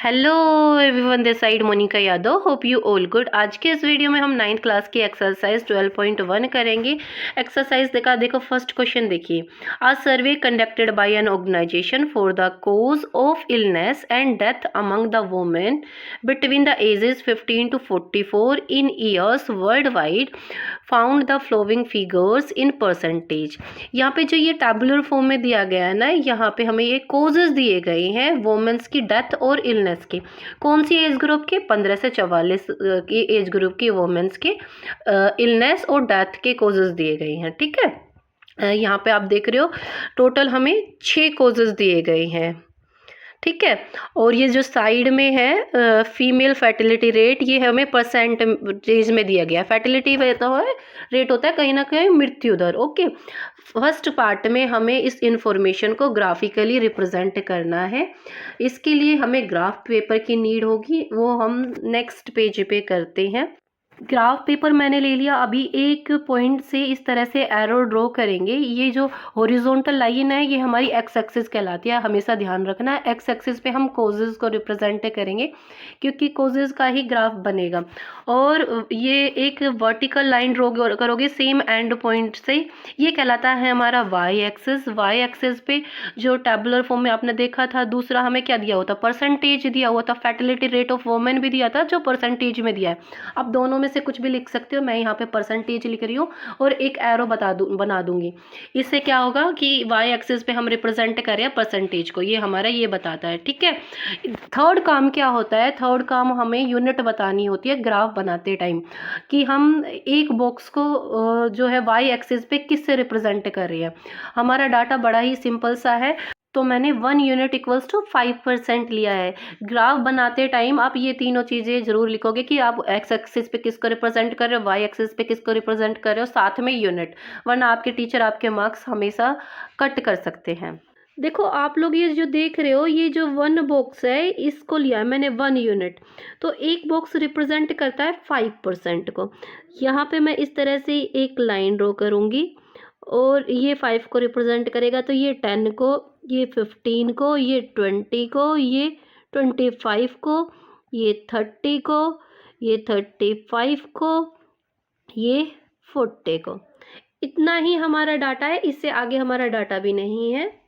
Hello everyone, this side Monika Yadav. Hope you all good. आज के इस वीडियो में हम 9th क्लास की एक्सरसाइज 12.1 करेंगे। एक्सरसाइज देखो फर्स्ट क्वेश्चन देखिए। A survey conducted by an organization for the cause of illness and death among the women between the ages 15 to 44 in years world wide found the flowing figures in percentage. यहाँ पे जो ये tabular form में दिया गया है ना, यहाँ पे हमें ये कोजेस दिए गए हैं वुमेन्स की डेथ और इलनेस के। कौन सी एज ग्रुप के? 15 से 44 की एज ग्रुप की वुमेन्स के इलनेस और डेथ के कोजेस दिए गए हैं। ठीक है, यहाँ पे आप देख रहे हो टोटल हमें 6 कोजेस दिए गए हैं। ठीक है, और ये जो साइड में है फीमेल फर्टिलिटी रेट, ये हमें परसेंटेज में दिया गया। फर्टिलिटी रेट होता है कहीं ना कहीं मृत्यु दर। ओके, फर्स्ट पार्ट में हमें इस इंफॉर्मेशन को ग्राफिकली रिप्रेजेंट करना है। इसके लिए हमें ग्राफ पेपर की नीड होगी, वो हम नेक्स्ट पेज पे करते हैं। ग्राफ पेपर मैंने ले लिया। अभी एक पॉइंट से इस तरह से एरो ड्रॉ करेंगे। ये जो हॉरिजॉन्टल लाइन है ये हमारी एक्स एक्सिस कहलाती है, हमेशा ध्यान रखना है। एक्स एक्सिस पे हम कोजेस को रिप्रेजेंट करेंगे क्योंकि कोजेस का ही ग्राफ बनेगा। और ये एक वर्टिकल लाइन ड्रॉ करोगे सेम एंड पॉइंट से, ये कहलाता है हमारा वाई एक्सिस। वाई एक्सिस पे जो टेबुलर फॉर्म में आपने देखा था, दूसरा हमें क्या दिया हुआ था? परसेंटेज दिया हुआ था। फर्टिलिटी रेट ऑफ वुमेन भी दिया था जो परसेंटेज में दिया है। अब दोनों में से कुछ भी लिख सकते हो, मैं यहाँ पे परसेंटेज लिख रही हूँ और एक एरो बना दूंगी। इससे क्या होगा कि वाई एक्सिस पे हम रिप्रेजेंट कर रहे हैं परसेंटेज को, ये हमारा ये बताता है। ठीक है, थर्ड काम क्या होता है? थर्ड काम हमें यूनिट बतानी होती है ग्राफ बनाते टाइम, कि हम एक बॉक्स को जो है वाई एक्सिस पे किससे रिप्रेजेंट कर रहे हैं। हमारा डाटा बड़ा ही सिंपल सा है, तो मैंने 1 यूनिट इक्वल्स टू 5% लिया है। ग्राफ बनाते टाइम आप ये तीनों चीज़ें जरूर लिखोगे कि आप एक्स एक्सिस पे किसको रिप्रेजेंट कर रहे हो, वाई एक्सिस पे किसको रिप्रेजेंट कर रहे हो, साथ में यूनिट, वरना आपके टीचर आपके मार्क्स हमेशा कट कर सकते हैं। देखो आप लोग ये जो देख रहे हो, ये जो 1 बॉक्स है इसको लिया है मैंने 1 यूनिट, तो एक बॉक्स रिप्रेजेंट करता है 5% को। यहाँ पे मैं इस तरह से एक लाइन ड्रॉ करूँगी और ये 5 को रिप्रेजेंट करेगा, तो ये 10 को, ये 15 को, ये 20 को, ये 25 को, ये 30 को, ये 35 को, ये 40 को। इतना ही हमारा डाटा है, इससे आगे हमारा डाटा भी नहीं है।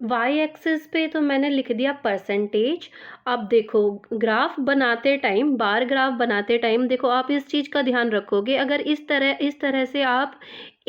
वाई एक्सिस पे तो मैंने लिख दिया परसेंटेज। अब देखो ग्राफ बनाते टाइम, बार ग्राफ बनाते टाइम देखो आप इस चीज़ का ध्यान रखोगे, अगर इस तरह से आप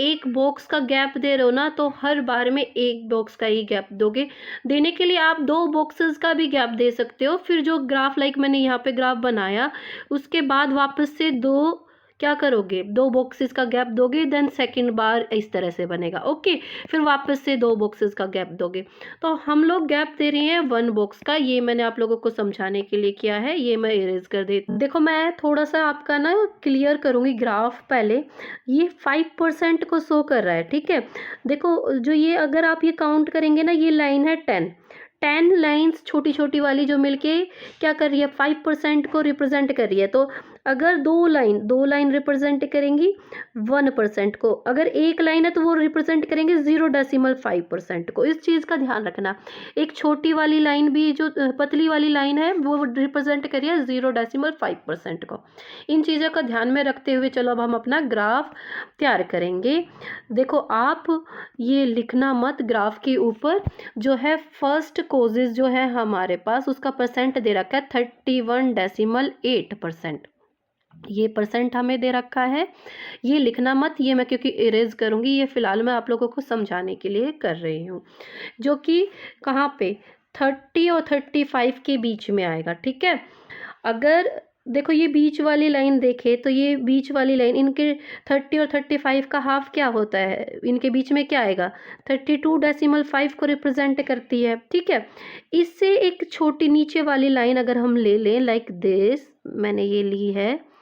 एक बॉक्स का गैप दे रहे हो ना, तो हर बार में एक बॉक्स का ही गैप दोगे। देने के लिए आप 2 बॉक्सेस का भी गैप दे सकते हो। फिर जो ग्राफ मैंने यहाँ पे ग्राफ बनाया, उसके बाद वापस से 2 क्या करोगे, 2 बॉक्सेस का गैप दोगे, देन सेकंड बार इस तरह से बनेगा। ओके, फिर वापस से 2 बॉक्सेस का गैप दोगे। तो हम लोग गैप दे रहे हैं 1 बॉक्स का। ये मैंने आप लोगों को समझाने के लिए किया है, ये मैं इरेज कर देती हूँ। देखो मैं थोड़ा सा आपका ना क्लियर करूँगी ग्राफ। पहले ये 5% को शो कर रहा है। ठीक है, देखो जो ये अगर आप ये काउंट करेंगे ना, ये लाइन है 10 लाइन्स छोटी छोटी वाली जो मिलके क्या कर रही है, 5% को रिप्रेजेंट कर रही है। तो अगर 2 लाइन रिप्रेजेंट करेंगी 1% को, अगर एक लाइन है तो वो रिप्रेजेंट करेंगे 0.5% को। इस चीज़ का ध्यान रखना। एक छोटी वाली लाइन भी, जो पतली वाली लाइन है, वो रिप्रेजेंट कर रही है 0.5% को। इन चीज़ों का ध्यान में रखते हुए चलो अब हम अपना ग्राफ तैयार करेंगे। देखो आप ये लिखना मत ग्राफ के ऊपर, जो है फर्स्ट कोजेज जो है हमारे पास, उसका परसेंट दे रखा है 31.8%। ये परसेंट हमें दे रखा है, ये लिखना मत, ये मैं क्योंकि इरेज करूँगी, ये फिलहाल मैं आप लोगों को समझाने के लिए कर रही हूँ, जो कि कहाँ पे 30 और 35 के बीच में आएगा। ठीक है, अगर देखो ये बीच वाली लाइन देखे तो ये बीच वाली लाइन, इनके 30 और 35 का हाफ क्या होता है, इनके बीच में क्या आएगा, 32.5 को रिप्रेजेंट करती है। ठीक है, इससे एक छोटी नीचे वाली लाइन अगर हम ले लें लाइक दिस, मैंने ये ली है,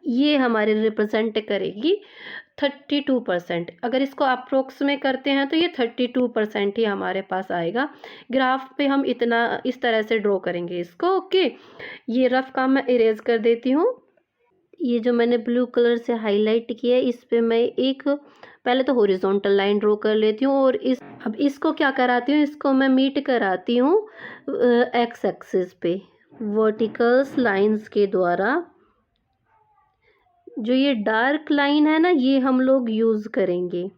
ये हमारे रिप्रेजेंट करेगी 32%। अगर इसको अप्रोक्स में करते हैं तो ये 32% ही हमारे पास आएगा। ग्राफ पे हम इतना इस तरह से ड्रॉ करेंगे इसको। ओके, ये रफ काम मैं इरेज कर देती हूँ। ये जो मैंने ब्लू कलर से हाईलाइट किया है, इस पे मैं एक पहले तो हॉरिजॉन्टल लाइन ड्रॉ कर लेती हूँ, और अब इसको क्या कराती हूँ, इसको मैं मीट कराती हूँ एक्स एक्सिस पे। वर्टिकल्स लाइंस के द्वारा। जो ये डार्क लाइन है ना, ये हम लोग यूज़ करेंगे।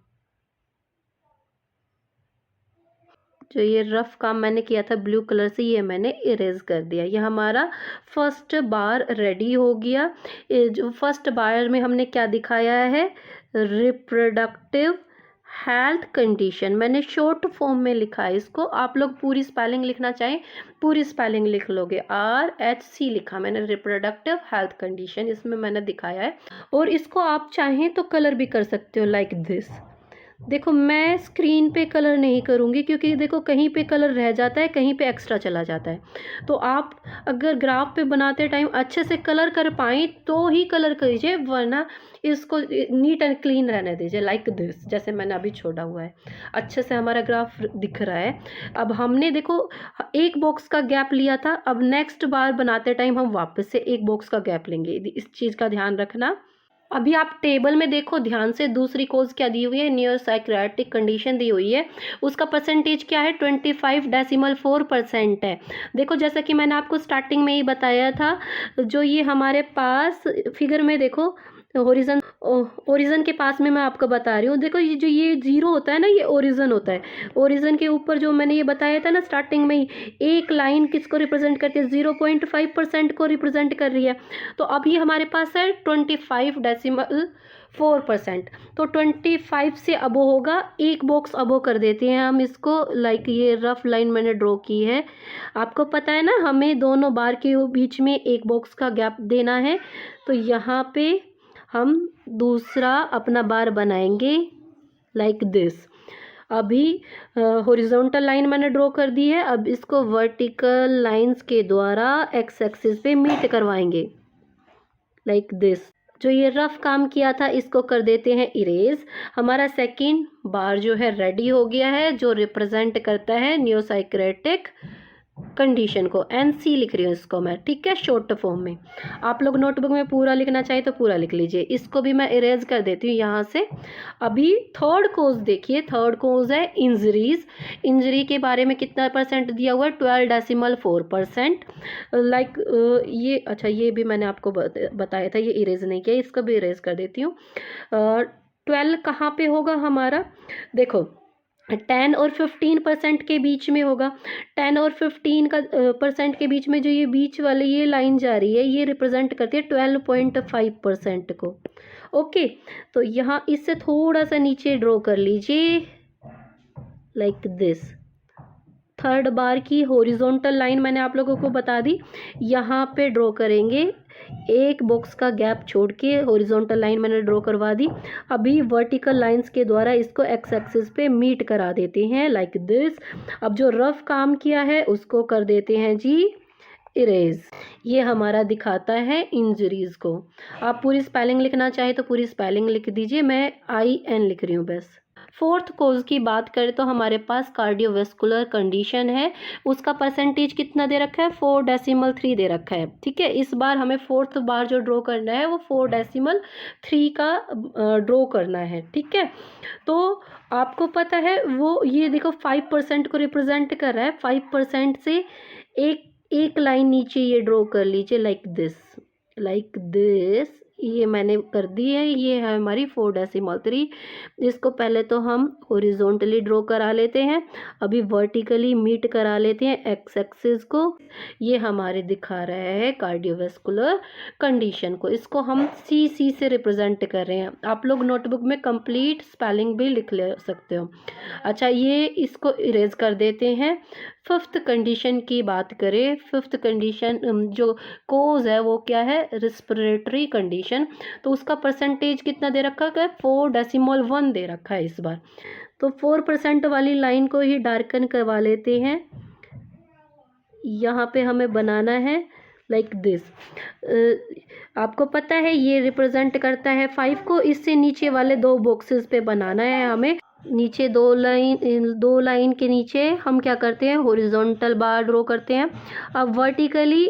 जो ये रफ काम मैंने किया था ब्लू कलर से, ये मैंने इरेज कर दिया। ये हमारा फर्स्ट बार रेडी हो गया। ये जो फर्स्ट बार में हमने क्या दिखाया है, रिप्रोडक्टिव हेल्थ कंडीशन, मैंने शॉर्ट फॉर्म में लिखा है इसको। आप लोग पूरी स्पेलिंग लिखना चाहें पूरी स्पेलिंग लिख लोगे, RHC लिखा मैंने, रिप्रोडक्टिव हेल्थ कंडीशन इसमें मैंने दिखाया है। और इसको आप चाहें तो कलर भी कर सकते हो लाइक दिस। देखो मैं स्क्रीन पे कलर नहीं करूँगी क्योंकि देखो कहीं पे कलर रह जाता है, कहीं पे एक्स्ट्रा चला जाता है। तो आप अगर ग्राफ पे बनाते टाइम अच्छे से कलर कर पाएँ तो ही कलर कीजिए, वरना इसको नीट एंड क्लीन रहने दीजिए लाइक दिस, जैसे मैंने अभी छोड़ा हुआ है। अच्छे से हमारा ग्राफ दिख रहा है। अब हमने देखो एक बॉक्स का गैप लिया था, अब नेक्स्ट बार बनाते टाइम हम वापस से एक बॉक्स का गैप लेंगे, इस चीज़ का ध्यान रखना। अभी आप टेबल में देखो ध्यान से, दूसरी कोज क्या दी हुई है, न्यूरो साइक्रेटिक कंडीशन दी हुई है, उसका परसेंटेज क्या है, 25.4% है। देखो जैसा कि मैंने आपको स्टार्टिंग में ही बताया था, जो ये हमारे पास फिगर में देखो ओरिजन के पास में मैं आपको बता रही हूँ। देखो ये जो ये जीरो होता है ना, ये ओरिजन होता है। ओरिजन के ऊपर जो मैंने ये बताया था ना स्टार्टिंग में ही, एक लाइन किसको रिप्रेजेंट करती है, 0.5% को रिप्रेजेंट कर रही है। तो अब ये हमारे पास है 25.4%। तो 25 से अबो होगा, एक बॉक्स अबो कर देते हैं हम इसको, लाइक ये रफ लाइन मैंने ड्रॉ की है। आपको पता है ना, हमें दोनों बार के बीच में एक बॉक्स का गैप देना है। तो यहाँ पे हम दूसरा अपना बार बनाएंगे लाइक दिस। अभी हॉरिजॉन्टल लाइन मैंने ड्रॉ कर दी है, अब इसको वर्टिकल लाइंस के द्वारा एक्स एक्सिस पे मीट करवाएंगे लाइक दिस। जो ये रफ काम किया था इसको कर देते हैं इरेज। हमारा सेकंड बार जो है रेडी हो गया है, जो रिप्रेजेंट करता है न्यूरोसाइक्रेटिक कंडीशन को। NC लिख रही हूँ इसको मैं, ठीक है, शॉर्ट फॉर्म में। आप लोग नोटबुक में पूरा लिखना चाहिए तो पूरा लिख लीजिए। इसको भी मैं इरेज कर देती हूँ यहाँ से। अभी थर्ड कोज देखिए, थर्ड कोज है इंजरीज। इंजरी के बारे में कितना परसेंट दिया हुआ है, 12.4%। लाइक ये अच्छा, ये भी मैंने आपको बताया था, ये इरेज नहीं किया, इसको भी इरेज कर देती हूँ। 12 कहाँ पे होगा हमारा, देखो 10 और 15% के बीच में होगा। 10 और 15 का परसेंट के बीच में जो ये बीच वाली ये लाइन जा रही है, ये रिप्रेजेंट करती है 12.5% को। ओके, तो यहाँ इससे थोड़ा सा नीचे ड्रॉ कर लीजिए लाइक दिस। थर्ड बार की हॉरिजॉन्टल लाइन मैंने आप लोगों को बता दी, यहाँ पे ड्रॉ करेंगे, एक बॉक्स का गैप छोड़ के हॉरिजॉन्टल लाइन मैंने ड्रॉ करवा दी। अभी वर्टिकल लाइंस के द्वारा इसको एक्स एक्सिस पे मीट करा देते हैं लाइक दिस। अब जो रफ काम किया है उसको कर देते हैं जी इरेज। ये हमारा दिखाता है इंजरीज को। आप पूरी स्पेलिंग लिखना चाहे तो पूरी स्पेलिंग लिख दीजिए, मैं IN लिख रही हूँ बस। फोर्थ कोज की बात करें तो हमारे पास कार्डियोवेस्कुलर कंडीशन है, उसका परसेंटेज कितना दे रखा है, 4.3 दे रखा है, ठीक है। इस बार हमें फोर्थ बार जो ड्रॉ करना है वो 4.3 का ड्रॉ करना है, ठीक है। तो आपको पता है वो ये देखो 5% को रिप्रेजेंट कर रहा है। 5% से एक लाइन नीचे ये ड्रॉ कर लीजिए लाइक दिस। ये मैंने कर दी है, ये है हमारी 4.3। इसको पहले तो हम हॉरिजॉन्टली ड्रॉ करा लेते हैं, अभी वर्टिकली मीट करा लेते हैं एक्स एक्सिस को। ये हमारे दिखा रहा है कार्डियोवेस्कुलर कंडीशन को, इसको हम CC से रिप्रेजेंट कर रहे हैं। आप लोग नोटबुक में कंप्लीट स्पेलिंग भी लिख ले सकते हो। अच्छा, ये इसको इरेज कर देते हैं। फिफ्थ कंडीशन की बात करें, फिफ्थ कंडीशन जो कोज है वो क्या है, रिस्पिरेटरी कंडीशन। तो उसका परसेंटेज कितना दे रखा है, 4.1 दे रखा है इस बार। तो 4% वाली लाइन को ही डार्कन करवा लेते हैं। यहाँ पे हमें बनाना है लाइक दिस। आपको पता है ये रिप्रेजेंट करता है 5 को। इससे नीचे वाले 2 बॉक्सेस पे बनाना है हमें। नीचे 2 लाइन के नीचे हम क्या करते हैं, हॉरिजॉन्टल बार ड्रॉ करते हैं। अब वर्टिकली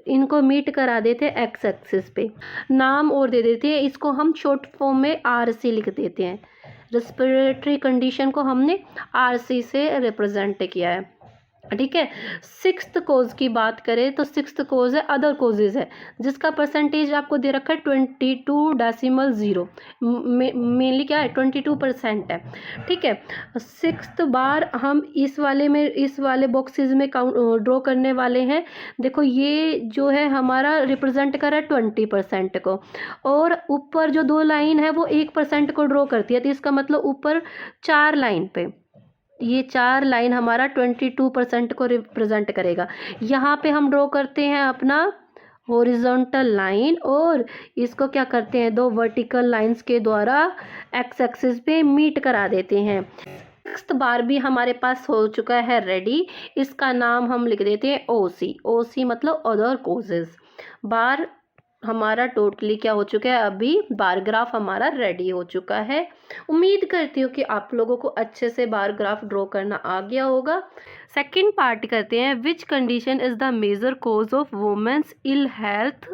इनको मीट करा देते हैं एक्स एक्सिस पे। नाम और दे देते हैं, इसको हम शॉर्ट फॉर्म में RC लिख देते हैं। रिस्पिरेटरी कंडीशन को हमने RC से रिप्रेजेंट किया है। ठीक है। सिक्स्थ कोज की बात करें तो सिक्स्थ कोज है अदर कोजेज है, जिसका परसेंटेज आपको दे रखा है 22.0। मेनली क्या है 22% है। ठीक है। सिक्स्थ बार हम इस वाले बॉक्सेस में काउंट ड्रॉ करने वाले हैं। देखो ये जो है हमारा रिप्रेजेंट कर रहा है 20% को, और ऊपर जो 2 लाइन है वो 1% को ड्रॉ करती है। तो इसका मतलब ऊपर 4 लाइन पे ये 4 लाइन हमारा 22% को रिप्रेजेंट करेगा। यहाँ पे हम ड्रॉ करते हैं अपना हॉरिजॉन्टल लाइन, और इसको क्या करते हैं 2 वर्टिकल लाइंस के द्वारा एक्स एक्सिस पे मीट करा देते हैं। नेक्स्ट बार भी हमारे पास हो चुका है रेडी। इसका नाम हम लिख देते हैं ओसी। ओसी मतलब अदर कोजेस। बार हमारा टोटली क्या हो चुका है, अभी बार ग्राफ हमारा रेडी हो चुका है। उम्मीद करती हूँ कि आप लोगों को अच्छे से बार ग्राफ ड्रॉ करना आ गया होगा। सेकंड पार्ट करते हैं, which condition is the major cause of women's ill health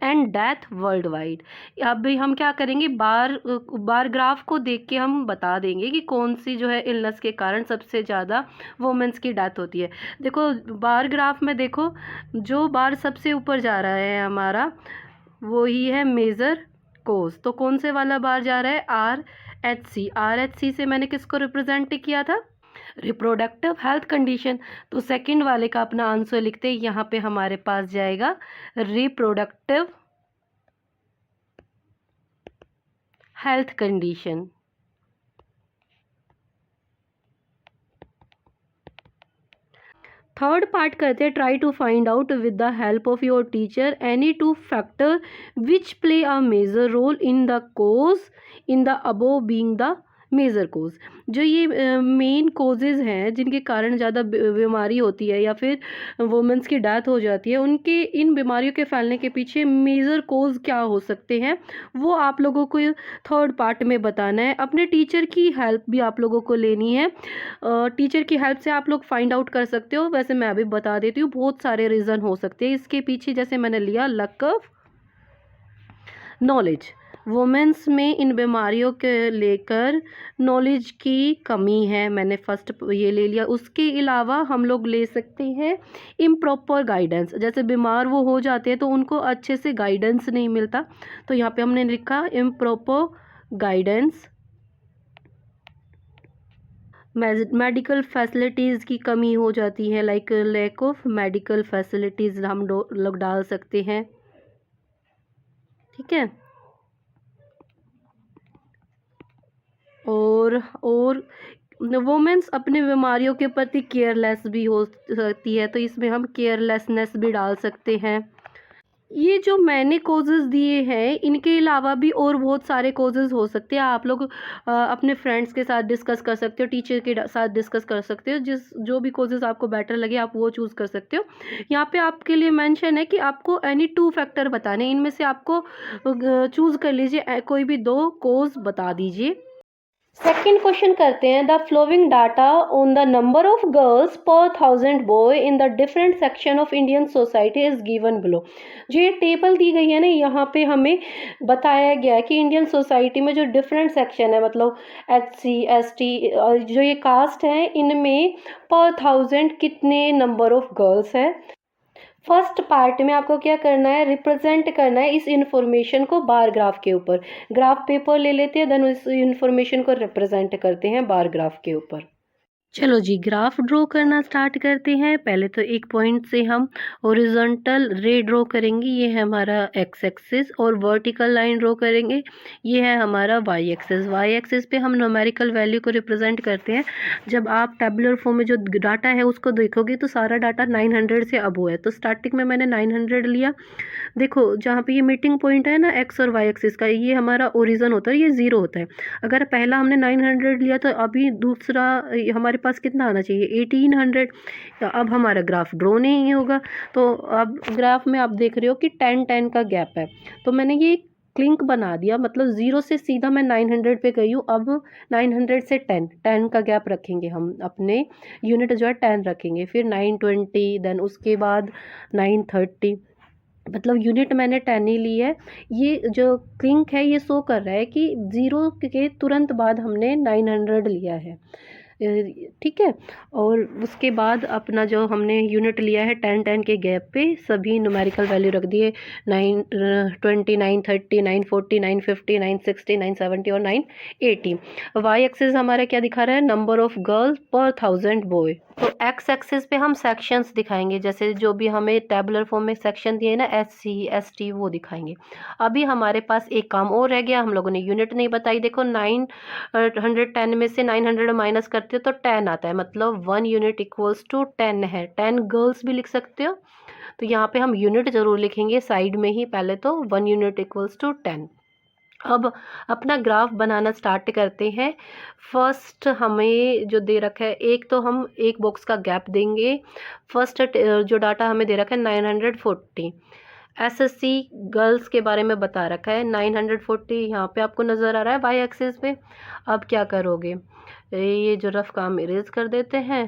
and death worldwide. अभी हम क्या करेंगे, बार ग्राफ को देख के हम बता देंगे कि कौन सी जो है इलनेस के कारण सबसे ज़्यादा वुमेन्स की डेथ होती है। देखो बार ग्राफ में देखो, जो बार सबसे ऊपर जा रहा है हमारा वो ही है मेजर कोज। तो कौन से वाला बार जा रहा है, RH। RH से मैंने किसको रिप्रेजेंट किया था, रिप्रोडक्टिव हेल्थ कंडीशन। तो सेकंड वाले का अपना आंसर लिखते हैं, यहाँ पे हमारे पास जाएगा reproductive health condition. Third part करते हैं, try to find out with the help of your teacher any 2 factor which play a major role in the cause in the above being the major cause. जो ये main causes हैं जिनके कारण ज़्यादा बीमारी होती है या फिर वुमेंस की डेथ हो जाती है, उनके इन बीमारियों के फैलने के पीछे मेजर कोज क्या हो सकते हैं, वो आप लोगों को थर्ड पार्ट में बताना है। अपने टीचर की हेल्प भी आप लोगों को लेनी है। टीचर की हेल्प से आप लोग फाइंड आउट कर सकते हो। वैसे मैं अभी बता देती हूँ, बहुत सारे रीज़न हो सकते हैं इसके पीछे। जैसे मैंने लिया लक ऑफ नॉलेज, वुमेन्स में इन बीमारियों के लेकर नॉलेज की कमी है, मैंने फर्स्ट ये ले लिया। उसके अलावा हम लोग ले सकते हैं इम्प्रॉपर गाइडेंस, जैसे बीमार वो हो जाते हैं तो उनको अच्छे से गाइडेंस नहीं मिलता, तो यहाँ पे हमने लिखा इम्प्रॉपर गाइडेंस। मेडिकल फैसिलिटीज़ की कमी हो जाती है, like lack of medical facilities हम लोग डाल सकते हैं। ठीक है। और वुमेन्स अपने बीमारियों के प्रति केयरलेस भी हो सकती है, तो इसमें हम केयरलेसनेस भी डाल सकते हैं। ये जो मैंने कोजेज़ दिए हैं इनके अलावा भी और बहुत सारे कोजेज़ हो सकते हैं। आप लोग अपने फ्रेंड्स के साथ डिस्कस कर सकते हो, टीचर के साथ डिस्कस कर सकते हो, जो भी कोजेज़ आपको बेटर लगे आप वो चूज़ कर सकते हो। यहाँ पे आपके लिए मेंशन है कि आपको एनी 2 फैक्टर बताने, इनमें से आपको चूज़ कर लीजिए, कोई भी 2 कोज बता दीजिए। सेकेंड क्वेश्चन करते हैं, the flowing data on the number of girls पर 1000 boy in the different section of Indian society is given below. जो ये टेबल दी गई है ना, यहाँ पे हमें बताया गया है कि इंडियन सोसाइटी में जो डिफरेंट सेक्शन है, मतलब HC ST जो ये कास्ट है, इनमें पर 1000 कितने नंबर ऑफ गर्ल्स है। फर्स्ट पार्ट में आपको क्या करना है, रिप्रेजेंट करना है इस इंफॉर्मेशन को बार ग्राफ के ऊपर। ग्राफ पेपर ले लेते हैं, देन इस इंफॉर्मेशन को रिप्रेजेंट करते हैं बार ग्राफ के ऊपर। चलो जी, ग्राफ ड्रॉ करना स्टार्ट करते हैं। पहले तो एक पॉइंट से हम हॉरिजॉन्टल रे ड्रॉ करेंगे, ये है हमारा एक्स एक्सिस, और वर्टिकल लाइन ड्रॉ करेंगे, ये है हमारा वाई एक्सिस। वाई एक्सिस पे हम न्यूमेरिकल वैल्यू को रिप्रेजेंट करते हैं। जब आप टेबुलर फॉर्म में जो डाटा है उसको देखोगे तो सारा डाटा 900 से अबव है, तो स्टार्टिंग में मैंने 900 लिया। देखो जहाँ पे ये मीटिंग पॉइंट है ना एक्स और वाई एक्सिस का, ये हमारा ओरिजन होता है, ये 0 होता है। अगर पहला हमने 900 लिया तो अभी दूसरा हमारे पास कितना आना चाहिए, 1800। अब हमारा ग्राफ ड्रॉ नहीं होगा, तो अब ग्राफ में आप देख रहे हो कि 10-10 का गैप है, तो मैंने ये क्लिंक बना दिया, मतलब 0 से सीधा मैं 900 पे गई हूँ। अब 900 से 10 का गैप रखेंगे हम, अपने यूनिट जो है 10 रखेंगे, फिर 920, देन उसके बाद 930, मतलब यूनिट मैंने 10 ही ली है। ये जो क्लिंक है ये शो कर रहा है कि 0 के तुरंत बाद हमने 900 लिया है। ठीक है। और उसके बाद अपना जो हमने यूनिट लिया है 10-10 के गैप पे सभी न्यूमेरिकल वैल्यू रख दिए, 920, 930, 940, 950, 960, 970 और 980। वाई एक्सिस हमारा क्या दिखा रहा है, नंबर ऑफ गर्ल्स पर 1000 बॉय। तो एक्स एक्सिस पे हम सेक्शंस दिखाएंगे, जैसे जो भी हमें टेबुलर फॉर्म में सेक्शन दिए ना, SC ST वो दिखाएंगे। अभी हमारे पास एक काम और रह गया, हम लोगों ने यूनिट नहीं बताई। देखो 910 में से 900 माइनस करते हो तो 10 आता है, मतलब 1 यूनिट इक्वल्स टू 10 है। 10 गर्ल्स भी लिख सकते हो, तो यहाँ पे हम यूनिट ज़रूर लिखेंगे साइड में ही पहले, तो 1 यूनिट इक्वल्स टू 10। अब अपना ग्राफ बनाना स्टार्ट करते हैं। फर्स्ट हमें जो दे रखा है, एक तो हम एक बॉक्स का गैप देंगे। फर्स्ट जो डाटा हमें दे रखा है 940, SSC गर्ल्स के बारे में बता रखा है। 940 यहाँ पे आपको नज़र आ रहा है वाई एक्सिस पे। अब क्या करोगे, ये जो रफ काम इरेज कर देते हैं,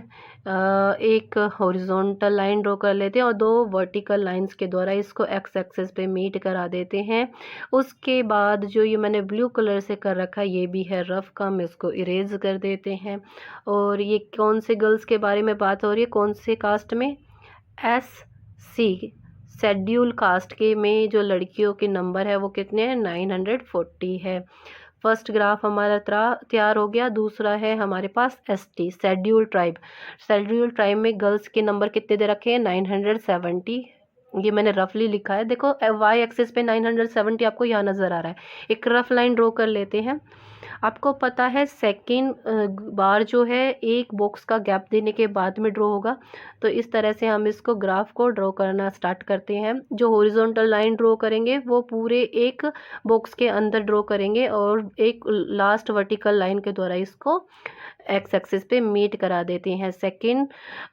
एक हॉरिजॉन्टल लाइन ड्रॉ कर लेते हैं और 2 वर्टिकल लाइंस के द्वारा इसको एक्स एक्सिस पे मीट करा देते हैं। उसके बाद जो ये मैंने ब्लू कलर से कर रखा है ये भी है रफ काम, इसको इरेज कर देते हैं। और ये कौन से गर्ल्स के बारे में बात हो रही है, कौन से कास्ट में, SC शेड्यूल कास्ट के में जो लड़कियों के नंबर है वो कितने हैं, 940 है। फर्स्ट ग्राफ हमारा तैयार हो गया। दूसरा है हमारे पास ST schedule tribe. Schedule tribe में गर्ल्स के नंबर कितने दे रखे हैं, 970। ये मैंने रफली लिखा है, देखो वाई एक्सिस पे 970 आपको यहाँ नज़र आ रहा है। एक रफ लाइन ड्रॉ कर लेते हैं। आपको पता है सेकेंड बार जो है एक बॉक्स का गैप देने के बाद में ड्रॉ होगा, तो इस तरह से हम इसको ग्राफ को ड्रॉ करना स्टार्ट करते हैं। जो हॉरिजॉन्टल लाइन ड्रॉ करेंगे वो पूरे एक बॉक्स के अंदर ड्रॉ करेंगे और एक लास्ट वर्टिकल लाइन के द्वारा इसको एक्स एक्सिस पे मीट करा देते हैं। सेकेंड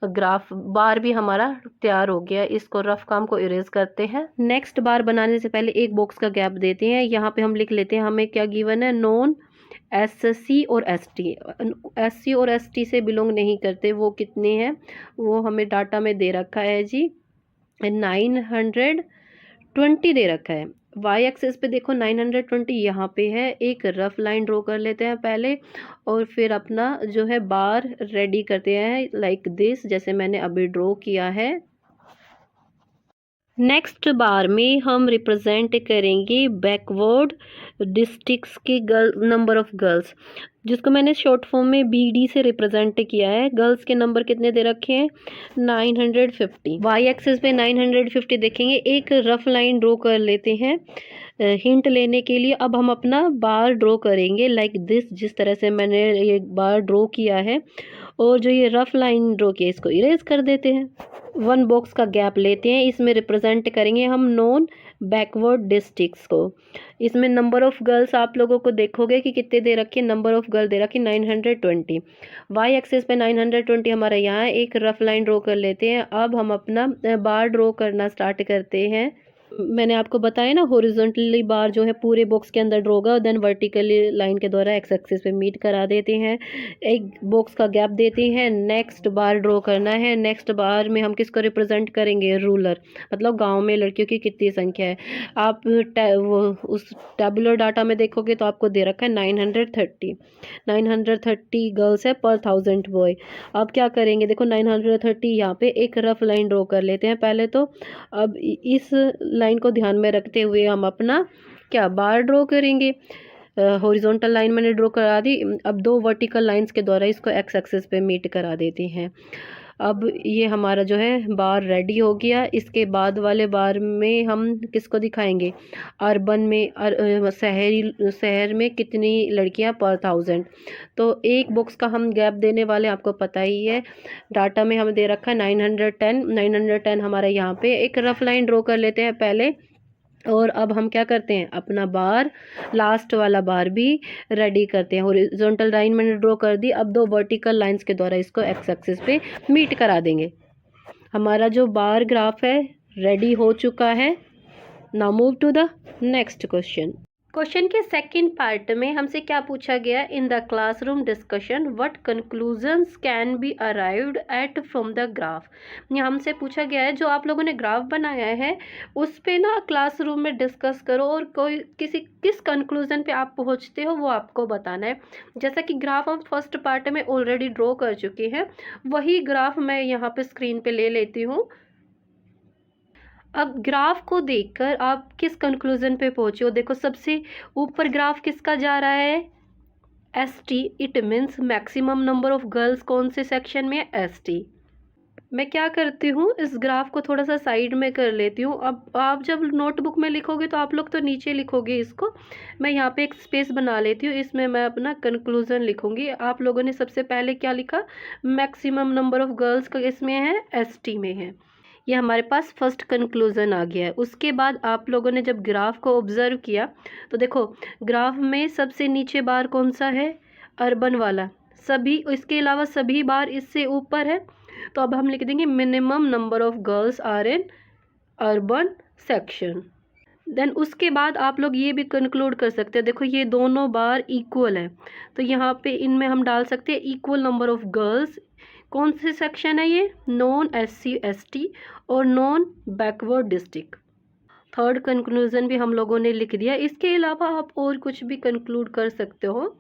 ग्राफ बार भी हमारा तैयार हो गया, इसको रफ काम को इरेज करते हैं। नेक्स्ट बार बनाने से पहले एक बॉक्स का गैप देते हैं। यहाँ पे हम लिख लेते हैं हमें क्या गिवन है, नॉन SC और ST। SC और ST से बिलोंग नहीं करते, वो कितने हैं वो हमें डाटा में दे रखा है जी, 920 दे रखा है। वाई एक्सिस पे देखो 920 यहाँ पे है। एक रफ लाइन ड्रॉ कर लेते हैं पहले और फिर अपना जो है बार रेडी करते हैं लाइक दिस, जैसे मैंने अभी ड्रॉ किया है। नेक्स्ट बार में हम रिप्रेजेंट करेंगे बैकवर्ड डिस्ट्रिक्ट्स के नंबर ऑफ गर्ल्स, जिसको मैंने शॉर्ट फॉर्म में BD से रिप्रेजेंट किया है। गर्ल्स के नंबर कितने दे रखे हैं, 950। वाई एक्सिस पे 950 देखेंगे। एक रफ लाइन ड्रॉ कर लेते हैं हिंट लेने के लिए। अब हम अपना बार ड्रॉ करेंगे लाइक दिस, जिस तरह से मैंने ये बार ड्रॉ किया है। और जो ये रफ लाइन ड्रॉ किया इसको इरेज कर देते हैं। 1 बॉक्स का गैप लेते हैं, इसमें रिप्रेजेंट करेंगे हम नॉन बैकवर्ड डिस्ट्रिक्ट्स को। इसमें नंबर ऑफ गर्ल्स आप लोगों को देखोगे कि कितने दे रखे, नंबर ऑफ गर्ल दे रखी 920। वाई एक्सिस पे 920 हमारा यहाँ एक रफ लाइन ड्रॉ कर लेते हैं। अब हम अपना बार ड्रॉ करना स्टार्ट करते हैं। मैंने आपको बताया ना, हॉरिजॉन्टली बार जो है पूरे बॉक्स के अंदर ड्रॉ होगा, देन वर्टिकली लाइन के द्वारा एक्स एक्सिस पे मीट करा देते हैं। एक बॉक्स का गैप देते हैं, नेक्स्ट बार ड्रॉ करना है। नेक्स्ट बार में हम किसको रिप्रेजेंट करेंगे, रूलर, मतलब गांव में लड़कियों की कितनी संख्या है। आप उस टेबुलर डाटा में देखोगे तो आपको दे रखा है 930 गर्ल्स है पर 1000 बॉय। अब क्या करेंगे, देखो 930 यहाँ पे एक रफ लाइन ड्रॉ कर लेते हैं पहले तो। अब इस लाइन को ध्यान में रखते हुए हम अपना क्या बार ड्रॉ करेंगे। हॉरिजॉन्टल लाइन मैंने ड्रॉ करा दी। अब 2 वर्टिकल लाइंस के द्वारा इसको एक्स एक्सिस पे मीट करा देते हैं। अब ये हमारा जो है बार रेडी हो गया। इसके बाद वाले बार में हम किसको दिखाएंगे, अर्बन में, शहर में कितनी लड़कियां पर 1000। तो एक बॉक्स का हम गैप देने वाले, आपको पता ही है डाटा में हमें दे रखा है 910 हमारा यहाँ पे। एक रफ लाइन ड्रॉ कर लेते हैं पहले और अब हम क्या करते हैं, अपना बार लास्ट वाला बार भी रेडी करते हैं। हॉरिजॉन्टल लाइन मैंने ड्रॉ कर दी। अब 2 वर्टिकल लाइंस के द्वारा इसको एक्स एक्सिस पे मीट करा देंगे। हमारा जो बार ग्राफ है रेडी हो चुका है। Now move to the next question. Question के सेकंड पार्ट में हमसे क्या पूछा गया, in the classroom discussion what conclusions can be arrived at from the graph. ये हमसे पूछा गया है जो आप लोगों ने ग्राफ बनाया है उस पे ना क्लासरूम में डिस्कस करो और कोई किस कंक्लूजन पे आप पहुंचते हो वो आपको बताना है। जैसा कि ग्राफ हम फर्स्ट पार्ट में ऑलरेडी ड्रॉ कर चुके हैं, वही ग्राफ मैं यहाँ पे स्क्रीन पे ले लेती हूँ। अब ग्राफ को देखकर आप किस कंक्लूजन पे पहुंचे हो, देखो सबसे ऊपर ग्राफ किसका जा रहा है, ST, it means maximum number of girls कौन से सेक्शन में है, ST। मैं क्या करती हूँ, इस ग्राफ को थोड़ा सा साइड में कर लेती हूँ। अब आप जब नोटबुक में लिखोगे तो आप लोग तो नीचे लिखोगे इसको, मैं यहाँ पे एक स्पेस बना लेती हूँ, इसमें मैं अपना कंक्लूजन लिखूंगी। आप लोगों ने सबसे पहले क्या लिखा, मैक्सिमम नंबर ऑफ गर्ल्स का इसमें है, ST में है। ये हमारे पास फर्स्ट कंक्लूज़न आ गया है। उसके बाद आप लोगों ने जब ग्राफ को ऑब्ज़र्व किया तो देखो ग्राफ में सबसे नीचे बार कौन सा है, अर्बन वाला, सभी, इसके अलावा सभी बार इससे ऊपर है। तो अब हम लिख देंगे minimum number of girls are in urban section. Then उसके बाद आप लोग ये भी कंक्लूड कर सकते हैं, देखो ये दोनों बार इक्वल है तो यहाँ पे इनमें हम डाल सकते हैं इक्वल नंबर ऑफ गर्ल्स। कौन से सेक्शन है ये, नॉन SC ST और non backward district. Third conclusion भी हम लोगों ने लिख दिया। इसके अलावा आप और कुछ भी कंक्लूड कर सकते हो।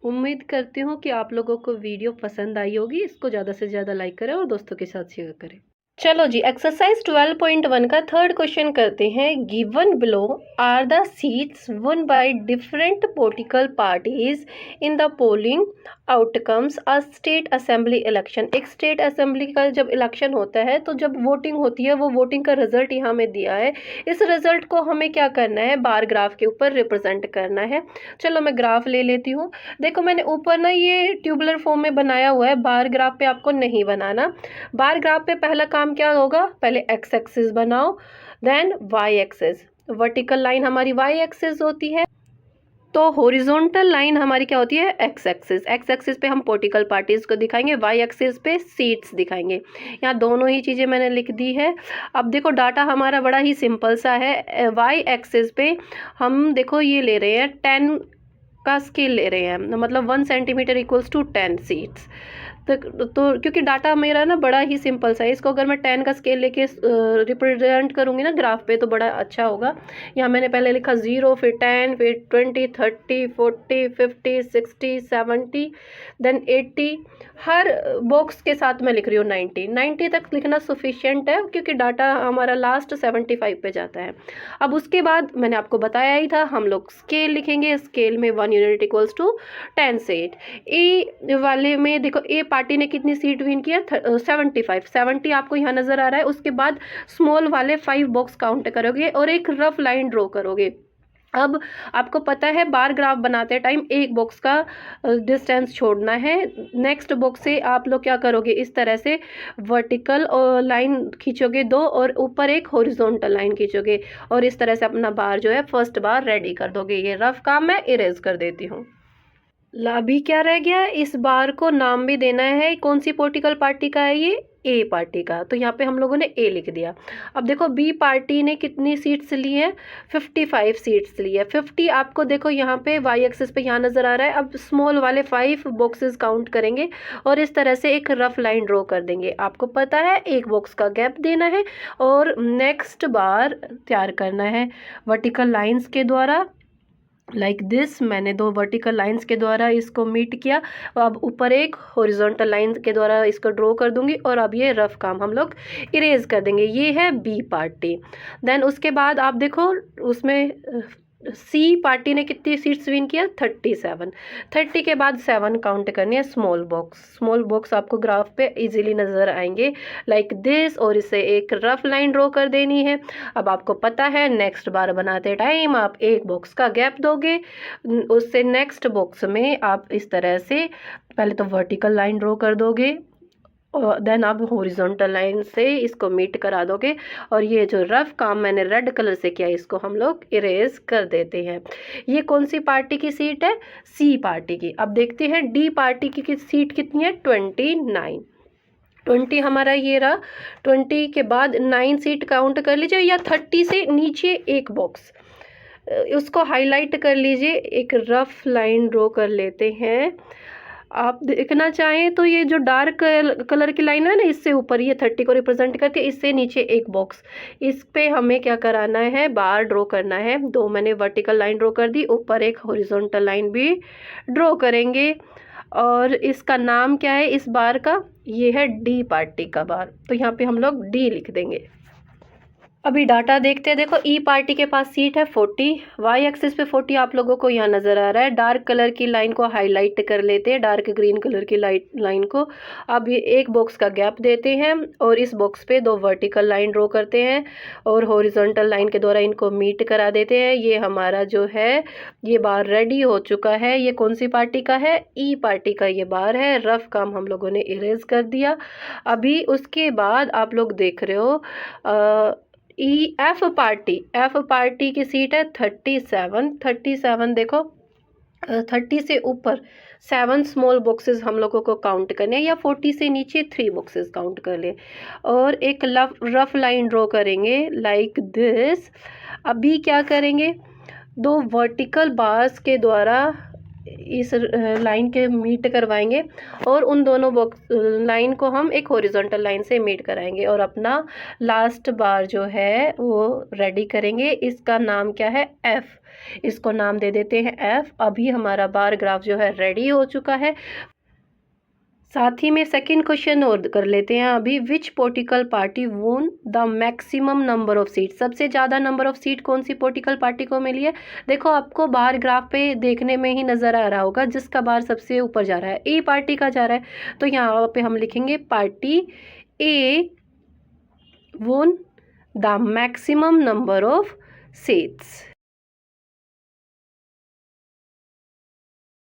उम्मीद करती हूँ कि आप लोगों को वीडियो पसंद आई होगी। इसको ज़्यादा से ज़्यादा लाइक करें और दोस्तों के साथ शेयर करें। चलो जी, एक्सरसाइज 12.1 का थर्ड क्वेश्चन करते हैं। Given below are the seats won by different political parties in the polling outcomes a state assembly election. एक स्टेट असेंबली का जब इलेक्शन होता है तो जब वोटिंग होती है वो वोटिंग का रिजल्ट यहाँ में दिया है। इस रिजल्ट को हमें क्या करना है, बार ग्राफ के ऊपर रिप्रेजेंट करना है। चलो मैं ग्राफ ले लेती हूँ। देखो मैंने ऊपर ना ये ट्यूबुलर फॉर्म में बनाया हुआ है, बार ग्राफ पे आपको नहीं बनाना। बार ग्राफ पे पहला काम क्या होगा, पहले एक्स एक्सिस बनाओ, then Y axis. Vertical line हमारी वाई एक्सिस होती है तो हॉरिजॉन्टल लाइन हमारी क्या होती है, एक्स एक्सिस। एक्स एक्सिस पे हम पॉलिटिकल पार्टीज को दिखाएंगे, वाई एक्सिस पे सीट्स दिखाएंगे। यहाँ दोनों ही चीज़ें मैंने लिख दी है। अब देखो डाटा हमारा बड़ा ही सिंपल सा है। वाई एक्सिस पे हम देखो ये ले रहे हैं 10 का स्केल ले रहे हैं, मतलब 1 सेंटीमीटर इक्वल्स टू 10 सीट्स। तो क्योंकि डाटा मेरा ना बड़ा ही सिंपल सा है, इसको अगर मैं 10 का स्केल लेके रिप्रेजेंट करूँगी ना ग्राफ पे तो बड़ा अच्छा होगा। यहाँ मैंने पहले लिखा 0, फिर 10, फिर 20, 30, 40, 50, 60, 70, देन 80। हर बॉक्स के साथ मैं लिख रही हूँ 90 तक लिखना सफिशिएंट है क्योंकि डाटा हमारा लास्ट 75 पे जाता है। अब उसके बाद मैंने आपको बताया ही था, हम लोग स्केल लिखेंगे। स्केल में 1 यूनिट इक्वल्स टू 10 सीट। ए वाले में देखो ए पार्टी ने कितनी सीट विन किया, 75, 70 आपको यहाँ नज़र आ रहा है। उसके बाद स्मॉल वाले 5 बॉक्स काउंट करोगे और एक रफ लाइन ड्रॉ करोगे। अब आपको पता है बार ग्राफ बनाते टाइम एक बॉक्स का डिस्टेंस छोड़ना है। नेक्स्ट बॉक्स से आप लोग क्या करोगे, इस तरह से वर्टिकल लाइन खींचोगे 2 और ऊपर एक हॉरिजॉन्टल लाइन खींचोगे और इस तरह से अपना बार जो है फर्स्ट बार रेडी कर दोगे। ये रफ काम मैं इरेज कर देती हूँ। अभी क्या रह गया, इस बार को नाम भी देना है। कौन सी पॉलिटिकल पार्टी का है ये, ए पार्टी का, तो यहाँ पे हम लोगों ने ए लिख दिया। अब देखो बी पार्टी ने कितनी सीट्स ली है, 55 सीट्स ली है। 50 आपको देखो यहाँ पे वाई एक्सिस पे यहाँ नज़र आ रहा है। अब स्मॉल वाले 5 बॉक्सेस काउंट करेंगे और इस तरह से एक रफ लाइन ड्रॉ कर देंगे। आपको पता है एक बॉक्स का गैप देना है और नेक्स्ट बार तैयार करना है वर्टिकल लाइन्स के द्वारा। लाइक दिस, मैंने 2 वर्टिकल लाइंस के द्वारा इसको मीट किया। अब ऊपर एक हॉरिजॉन्टल लाइन के द्वारा इसको ड्रॉ कर दूंगी और अब ये रफ काम हम लोग इरेज कर देंगे। ये है बी पार्टी। देन उसके बाद आप देखो उसमें सी पार्टी ने कितनी सीट्स विन किया, 37। 30 के बाद 7 काउंट करनी है स्मॉल बॉक्स। स्मॉल बॉक्स आपको ग्राफ पे इजीली नज़र आएंगे लाइक दिस और इसे एक रफ लाइन ड्रॉ कर देनी है। अब आपको पता है नेक्स्ट बार बनाते टाइम आप एक बॉक्स का गैप दोगे, उससे नेक्स्ट बॉक्स में आप इस तरह से पहले तो वर्टिकल लाइन ड्रॉ कर दोगे और देन आप हॉरिजॉन्टल लाइन से इसको मीट करा दोगे और ये जो रफ काम मैंने रेड कलर से किया इसको हम लोग इरेज कर देते हैं। ये कौन सी पार्टी की सीट है, सी पार्टी की। अब देखते हैं डी पार्टी की सीट कितनी है, 29। 20 हमारा ये रहा। 20 के बाद 9 सीट काउंट कर लीजिए या 30 से नीचे एक बॉक्स। उसको हाईलाइट कर लीजिए, एक रफ लाइन ड्रॉ कर लेते हैं। आप देखना चाहें तो ये जो डार्क कलर की लाइन है ना, इससे ऊपर ये 30 को रिप्रेजेंट करती है, इससे नीचे एक बॉक्स, इस पे हमें क्या कराना है, बार ड्रॉ करना है। 2 मैंने वर्टिकल लाइन ड्रॉ कर दी, ऊपर एक हॉरिजॉन्टल लाइन भी ड्रॉ करेंगे। और इसका नाम क्या है इस बार का, ये है डी पार्टी का बार, तो यहाँ पे हम लोग डी लिख देंगे। अभी डाटा देखते हैं। देखो ई पार्टी के पास सीट है 40, वाई एक्सिस पे 40 आप लोगों को यहाँ नज़र आ रहा है। डार्क कलर की लाइन को हाईलाइट कर लेते हैं, डार्क ग्रीन कलर की लाइन को। अब ये एक बॉक्स का गैप देते हैं और इस बॉक्स पे 2 वर्टिकल लाइन ड्रॉ करते हैं और हॉरिजॉन्टल लाइन के द्वारा इनको मीट करा देते हैं। ये हमारा जो है ये बार रेडी हो चुका है। ये कौन सी पार्टी का है, ई पार्टी का ये बार है। रफ काम हम लोगों ने इरेज कर दिया। अभी उसके बाद आप लोग देख रहे हो एफ पार्टी की सीट है 37। देखो 30 से ऊपर 7 स्मॉल बॉक्सेस हम लोगों को काउंट करने हैं, या 40 से नीचे 3 बॉक्सेस काउंट कर ले और एक रफ लाइन ड्रॉ करेंगे लाइक दिस। अभी क्या करेंगे, 2 वर्टिकल बार्स के द्वारा इस लाइन के मीट करवाएंगे और उन दोनों बॉक्स लाइन को हम एक हॉरिजॉन्टल लाइन से मीट कराएंगे और अपना लास्ट बार जो है वो रेडी करेंगे। इसका नाम क्या है, एफ, इसको नाम दे देते हैं एफ। अभी हमारा बार ग्राफ जो है रेडी हो चुका है। साथ ही में सेकंड क्वेश्चन और कर लेते हैं अभी, विच political party won the maximum number of seat, सबसे ज़्यादा नंबर ऑफ सीट कौन सी पॉलिटिकल पार्टी को मिली है। देखो आपको बार ग्राफ पे देखने में ही नज़र आ रहा होगा जिसका बार सबसे ऊपर जा रहा है, ए पार्टी का जा रहा है, तो यहाँ पे हम लिखेंगे party A won the maximum number of seats.